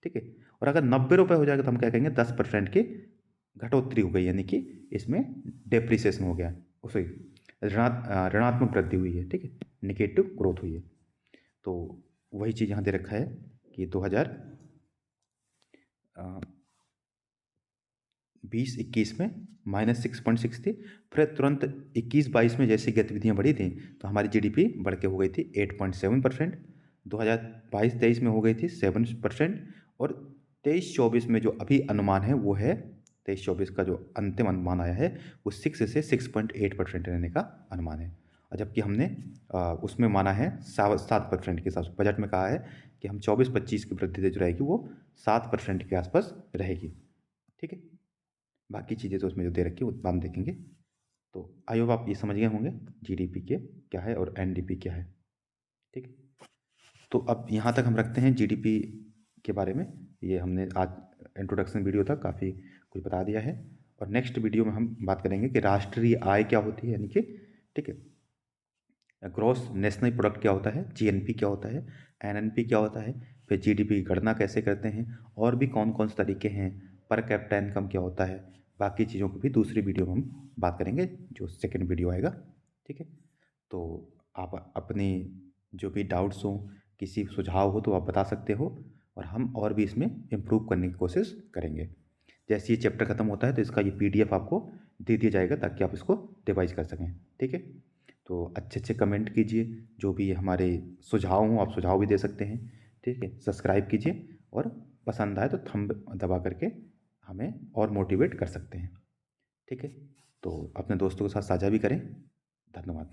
ठीक है, और अगर 90 रुपये हो जाएगा तो हम क्या कहेंगे, 10% की घटोत्तरी हो गई, यानी कि इसमें डेप्रिसिएशन हो गया, सॉरी, ऋणात्मक वृद्धि हुई है। ठीक है, निगेटिव ग्रोथ हुई है। तो वही चीज़ यहाँ दे रखा है कि 2020-21 में -6.6 थी, फिर तुरंत 21-22 में जैसी गतिविधियाँ बढ़ी थी तो हमारी जीडीपी बढ़ के हो गई थी 8.7%, 2022-23 में हो गई थी 7%, और 23-24 में जो अभी अनुमान है वो है, 23-24 का जो अंतिम अनुमान आया है वो 6 से 6.8% रहने का अनुमान है। और जबकि हमने उसमें माना है 7% के हिसाब से, बजट में कहा है कि हम 24-25 की वृद्धि जो रहेगी वो 7% के आसपास रहेगी। ठीक है, बाकी चीज़ें तो उसमें जो दे रखी है वो बाद में देखेंगे। तो आई होप आप ये समझ गए होंगे जीडीपी के क्या है और एनडीपी क्या है। ठीक है, तो अब यहाँ तक हम रखते हैं जीडीपी के बारे में। ये हमने आज इंट्रोडक्शन वीडियो था, काफ़ी कुछ बता दिया है, और नेक्स्ट वीडियो में हम बात करेंगे कि राष्ट्रीय आय क्या होती है, यानी कि, ठीक है, ग्रॉस नेशनल प्रोडक्ट क्या होता है, जीएनपी क्या होता है, एनएनपी क्या होता है, फिर जीडीपी की गणना कैसे करते हैं, और भी कौन कौन से तरीके हैं, पर कैपिटा इनकम क्या होता है, बाकी चीज़ों को भी दूसरी वीडियो में हम बात करेंगे, जो सेकंड वीडियो आएगा। ठीक है, तो आप अपनी जो भी डाउट्स हों, किसी सुझाव हो तो आप बता सकते हो, और हम और भी इसमें इम्प्रूव करने की कोशिश करेंगे। जैसे ये चैप्टर ख़त्म होता है तो इसका ये पीडीएफ आपको दे दिया जाएगा ताकि आप इसको रिवाइज कर सकें। ठीक है, तो अच्छे अच्छे कमेंट कीजिए, जो भी हमारे सुझाव हों आप सुझाव भी दे सकते हैं। ठीक है, सब्सक्राइब कीजिए, और पसंद आए तो थंब दबा करके हमें और मोटिवेट कर सकते हैं। ठीक है, तो अपने दोस्तों के साथ साझा भी करें। धन्यवाद।